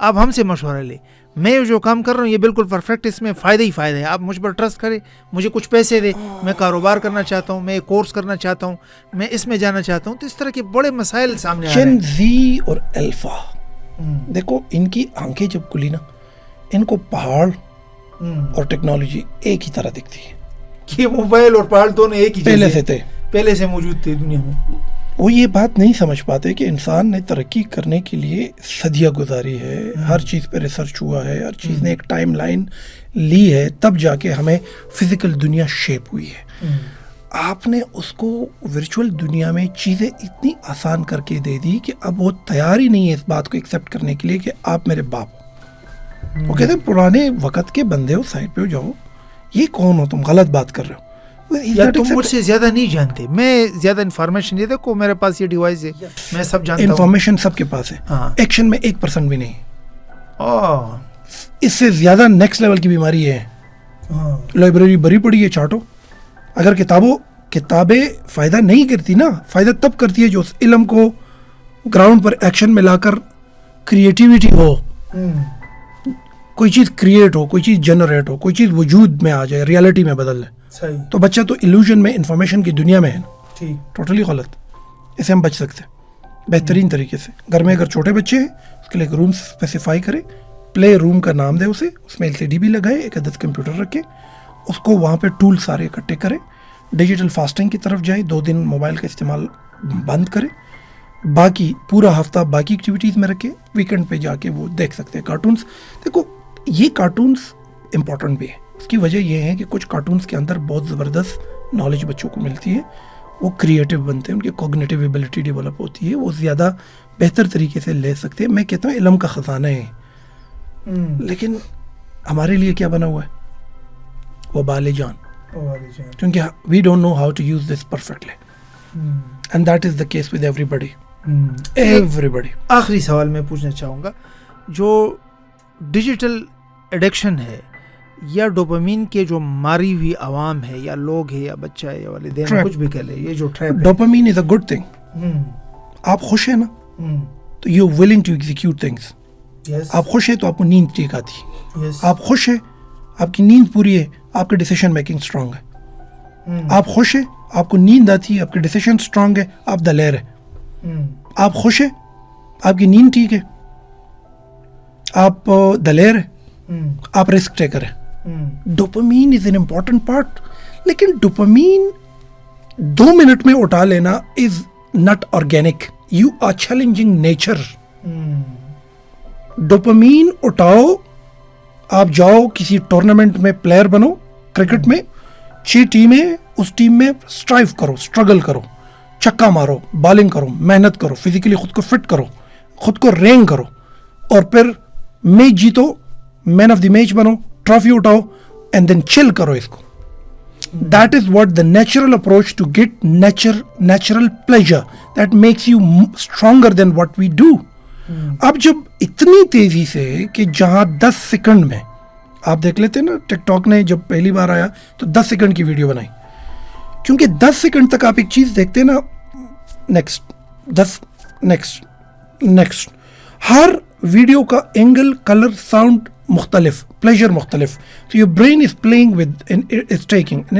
S1: آپ ہم سے مشورہ لیں, میں جو کام کر رہا ہوں یہ بالکل پرفیکٹ, اس میں فائدہ ہی فائدہ ہے, آپ مجھ پر ٹرسٹ کریں, مجھے کچھ پیسے دے, میں کاروبار کرنا چاہتا ہوں, میں ایک کورس کرنا چاہتا ہوں, میں اس میں جانا چاہتا ہوں. تو اس طرح کے بڑے مسائل سامنے آ رہے ہیں.
S2: جن زی اور الفا, دیکھو ان کی آنکھیں جب کھلی نا, ان کو پہاڑ اور ٹیکنالوجی ایک ہی طرح دکھتی ہے
S1: کہ موبائل اور پہاڑ دونوں ایک ہی
S2: پہلے
S1: سے موجود تھے دنیا میں.
S2: وہ یہ بات نہیں سمجھ پاتے کہ انسان نے ترقی کرنے کے لیے صدیہ گزاری ہے, ہر چیز پہ ریسرچ ہوا ہے, ہر چیز نے ایک ٹائم لائن لی ہے, تب جا کے ہمیں فزیکل دنیا شیپ ہوئی ہے. آپ نے اس کو ورچوئل دنیا میں چیزیں اتنی آسان کر کے دے دی کہ اب وہ تیار ہی نہیں ہے اس بات کو ایکسیپٹ کرنے کے لیے کہ آپ میرے باپ ہو. وہ کہتے ہیں پرانے وقت کے بندے ہو, سائڈ پہ ہو جاؤ, یہ کون ہو تم, غلط بات کر رہے ہو,
S1: یا تم مجھ سے زیادہ نہیں جانتے, میں زیادہ انفارمیشن یہ دیکھو میرے پاس یہ ڈیوائس ہے, میں سب جانتا ہوں.
S2: انفارمیشن سب کے پاس ہے, ایکشن میں 1% بھی نہیں. اس سے زیادہ نیکسٹ لیول کی بیماری ہے. لائبریری بری پڑی ہے, چاٹو. اگر کتابیں فائدہ نہیں کرتی نا, فائدہ تب کرتی ہے جو اس علم کو گراؤنڈ پر ایکشن میں لا کر کریٹیویٹی ہو, کوئی چیز کریٹ ہو, کوئی چیز جنریٹ ہو, کوئی چیز وجود میں آ جائے, ریالٹی میں بدل جائے. تو بچہ تو ایلوژن میں, انفارمیشن کی دنیا میں ہے نا, ٹوٹلی غلط. اسے ہم بچ سکتے ہیں بہترین طریقے سے. گھر میں اگر چھوٹے بچے ہیں اس کے لیے ایک روم اسپیسیفائی کرے, پلے روم کا نام دے اسے, اس میں LCD بھی لگائے, ایک عدد کمپیوٹر رکھے, اس کو وہاں پہ ٹول سارے اکٹھے کرے, ڈیجیٹل فاسٹنگ کی طرف جائے, 2 دن موبائل کا استعمال بند کرے, باقی پورا ہفتہ باقی ایکٹیویٹیز میں رکھے, ویکنڈ پہ جا کے وہ دیکھ سکتے ہیں کارٹونس. دیکھو یہ کارٹونس امپورٹنٹ بھی ہے, اس کی وجہ یہ ہے کہ کچھ کارٹونس کے اندر بہت زبردست نالج بچوں کو ملتی ہے, وہ کریٹیو بنتے ہیں, ان کی کوگنیٹیو ایبلٹی ڈیولپ ہوتی ہے, وہ زیادہ بہتر طریقے سے لے سکتے ہیں. میں کہتا ہوں علم کا خزانہ ہے, لیکن ہمارے لیے کیا بنا ہوا ہے, وبال جان, کیونکہ we don't know how to use this perfectly, and that is the case with everybody.
S1: آخری سوال میں پوچھنا چاہوں گا, جو ڈیجیٹل ایڈکشن ہے یا ڈوپامین کے جو ماری ہوئی عوام ہے یا لوگ ہے یا بچہ ہے یا والدین, کچھ بھی کہہ لے, یہ جو ٹریپ ہے.
S2: Dopamine is a good thing. آپ خوش ہیں نا تو you willing to execute things. آپ خوش ہیں تو آپ کو نیند ٹھیک آتی. آپ خوش ہیں, آپ کی نیند پوری ہے, آپ کی ڈیسیشن میکنگ اسٹرانگ ہے. آپ خوش ہیں, آپ کو نیند آتی ہے, آپ کی ڈیسیشن اسٹرانگ ہے, آپ دلیر ہے. آپ خوش ہیں, آپ کی نیند ٹھیک ہے, آپ دلیر ہیں, آپ رسک ٹیکر ہیں. Dopamine is an important part, لیکن ڈوپامین 2 منٹ میں اٹھا لینا is not organic. You are challenging nature. Dopamine اٹھاؤ, آپ جاؤ کسی ٹورنامنٹ میں پلیئر بنو, کرکٹ میں 6 ٹیمیں, اس ٹیم میں اسٹرائیو کرو, اسٹرگل کرو, چھکا مارو, بالنگ کرو, محنت کرو, فزیکلی خود کو فٹ کرو, خود کو رینک کرو, اور پھر میچ جیتو, مین آف دی میچ بنو, ٹرافی اٹھاؤ, اینڈ دین چل کرو اس کو. That is what the natural approach to get natural pleasure that makes you stronger than what we do. اب جب اتنی تیزی سے کہ جہاں 10 سیکنڈ میں آپ دیکھ لیتے نا, ٹک ٹاک نے جب پہلی بار آیا تو 10 سیکنڈ کی ویڈیو بنائی, کیونکہ 10 سیکنڈ تک آپ ایک چیز دیکھتے نا, نیکسٹ ہر ویڈیو کا اینگل, کلر, ساؤنڈ مختلف, پلیجر مختلف. تو your brain is playing with and is taking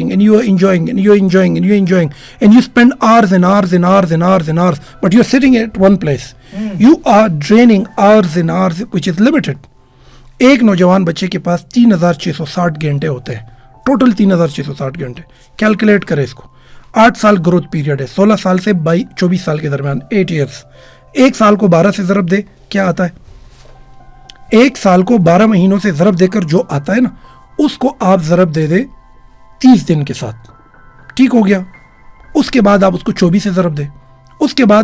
S2: and you are enjoying and you spend hours and hours, but you are sitting at one place. You are draining hours and hours which is limited. ایک نوجوان بچے کے پاس 3660 گھنٹے ہوتے ہیں, ٹوٹل 3660 گھنٹے. کیلکولیٹ کرے اس کو. 8 سال گروتھ پیریڈ ہے, 16 سال سے 24 سال کے درمیان 8 ایئرس. 1 سال کو 12 سے ضرب دے, کیا آتا ہے؟ 1 سال کو 12 مہینوں سے ضرب دے کر جو آتا ہے نا, اس کو آپ ضرب دے دے 30 دن کے ساتھ, ٹھیک ہو گیا. اس کے بعد آپ اس کو 24 سے ضرب دے, اس کے بعد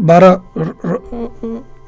S2: 12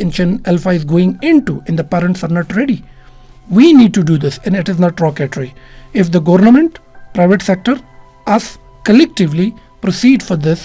S2: and Gen Alpha is going into, and the parents are not ready. We need to do this, and it is not rocketry. If the government, private sector, us collectively proceed for this,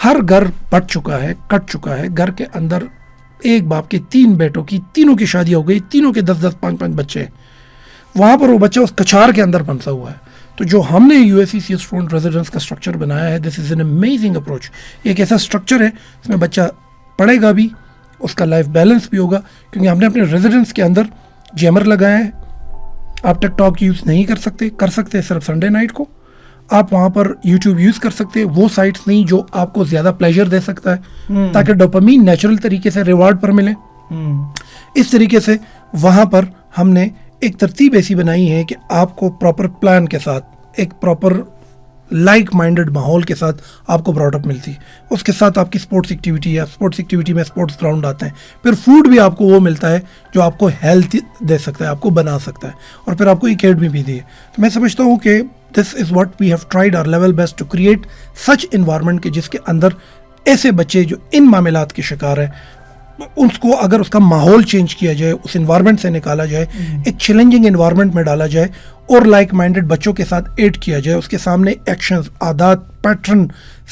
S2: ہر گھر بٹ چکا ہے, کٹ چکا ہے. گھر کے اندر ایک باپ کے 3 بیٹوں کی, تینوں کی شادی ہو گئی, تینوں کے 10-10 5-5 بچے. وہاں پر وہ بچہ اس کچھار کے اندر پھنسا ہوا ہے. تو جو ہم نے یو ایس سی سی اسٹوڈنٹ ریزیڈنس کا اسٹرکچر بنایا ہے, دس از این امیزنگ اپروچ. یہ ایک ایسا اسٹرکچر ہے اس میں بچہ پڑھے گا بھی, اس کا لائف بیلنس بھی ہوگا, کیونکہ ہم نے اپنے ریزیڈنس کے اندر جیمر لگایا ہے. آپ ٹک ٹاک یوز نہیں کر سکتے صرف سنڈے نائٹ کو. آپ وہاں پر یوٹیوب یوز کر سکتے, وہ سائٹس نہیں جو آپ کو زیادہ پلیجر دے سکتا ہے, تاکہ ڈوپامین نیچرل طریقے سے ریوارڈ پر ملے. اس طریقے سے وہاں پر ہم نے ایک ترتیب ایسی بنائی ہے کہ آپ کو پراپر پلان کے ساتھ, ایک پراپر لائک مائنڈڈ ماحول کے ساتھ آپ کو براٹ اپ ملتی. اس کے ساتھ آپ کی اسپورٹس ایکٹیویٹی ہے, اسپورٹس ایکٹیویٹی میں اسپورٹس گراؤنڈ آتے ہیں. پھر فوڈ بھی آپ کو وہ ملتا ہے جو آپ کو ہیلتھ دے سکتا ہے, آپ کو بنا سکتا ہے, اور پھر آپ کو اکیڈمی بھی دی ہے. تو میں سمجھتا ہوں کہ this is what we have tried our level best to create such environment کہ جس کے اندر ایسے بچے جو ان معاملات کے شکار ہیں, اس کو اگر اس کا ماحول چینج کیا جائے, اس انوائرمنٹ سے نکالا جائے, ایک چیلنجنگ انوائرمنٹ میں ڈالا جائے, اور لائک مائنڈڈ بچوں کے ساتھ ایڈ کیا جائے, اس کے سامنے ایکشنز, عادات, pattern,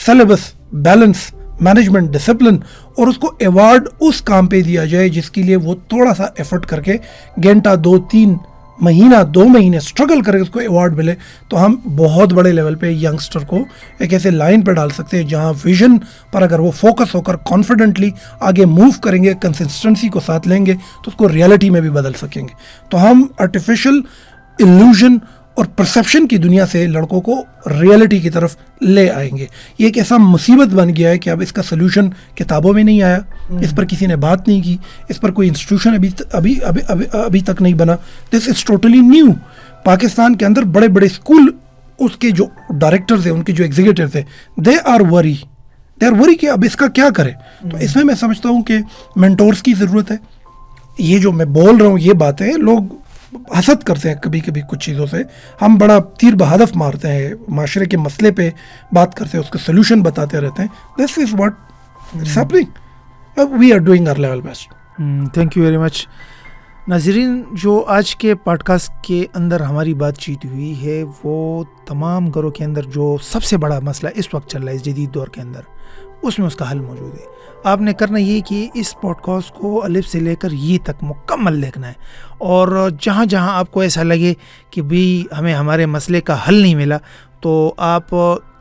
S2: syllabus, balance, management, discipline, اور اس کو ایوارڈ اس کام پہ دیا جائے جس کے لیے وہ تھوڑا سا ایفرٹ کر کے گھنٹہ 2-3 مہینہ 2 مہینے اسٹرگل کر کے اس کو ایوارڈ ملے, تو ہم بہت بڑے لیول پہ ینگسٹر کو ایک ایسے لائن پہ ڈال سکتے ہیں جہاں ویژن پر اگر وہ فوکس ہو کر کانفیڈنٹلی آگے موو کریں گے, کنسسٹنسی کو ساتھ لیں گے, تو اس کو ریئلٹی میں بھی بدل سکیں گے. تو ہم آرٹیفیشل ایلیوژن اور پرسیپشن کی دنیا سے لڑکوں کو ریئلٹی کی طرف لے آئیں گے. یہ ایک ایسا مصیبت بن گیا ہے کہ اب اس کا سلوشن کتابوں میں نہیں آیا, اس پر کسی نے بات نہیں کی, اس پر کوئی انسٹیٹیوشن ابھی تک نہیں بنا. دس از ٹوٹلی نیو. پاکستان کے اندر بڑے بڑے اسکول, اس کے جو ڈائریکٹرز ہیں, ان کے جو ایگزیکٹوز ہیں, دے آر وری کہ اب اس کا کیا کریں. تو اس میں سمجھتا ہوں کہ مینٹورز کی ضرورت ہے. یہ جو میں بول رہا ہوں یہ باتیں لوگ حسد کرتے ہیں کبھی کبھی کچھ چیزوں سے, ہم بڑا تیر بہدف مارتے ہیں, معاشرے کے مسئلے پہ بات کرتے ہیں, اس کا سلوشن بتاتے رہتے ہیں. This is what it's happening, we are doing our level best.
S1: Thank you very much. ناظرین, جو آج کے پوڈ کاسٹ کے اندر ہماری بات چیت ہوئی ہے وہ تمام گھروں کے اندر جو سب سے بڑا مسئلہ اس وقت چل رہا ہے اس جدید دور کے اندر, اس میں اس کا حل موجود ہے. آپ نے کرنا یہ کہ اس پوڈ کاسٹ کو الف سے لے کر یہ تک مکمل دیکھنا ہے, اور جہاں جہاں آپ کو ایسا لگے کہ بھی ہمیں ہمارے مسئلے کا حل نہیں ملا, تو آپ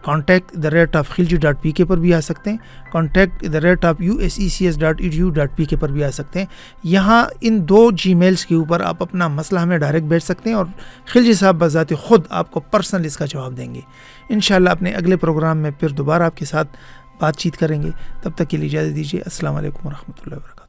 S1: contact@khilji.pk پر بھی آ سکتے ہیں, contact@usecs.edu.pk پر بھی آ سکتے ہیں. یہاں ان 2 جی میلز کے اوپر آپ اپنا مسئلہ ہمیں ڈائریکٹ بھیج سکتے ہیں, اور خلجی صاحب بذات خود آپ کو پرسنل اس کا جواب دیں گے. انشاءاللہ اپنے اگلے پروگرام میں پھر دوبارہ آپ کے ساتھ بات چیت کریں گے. تب تک کے لیے اجازت دیجیے. السلام علیکم ورحمۃ اللہ وبرکاتہ.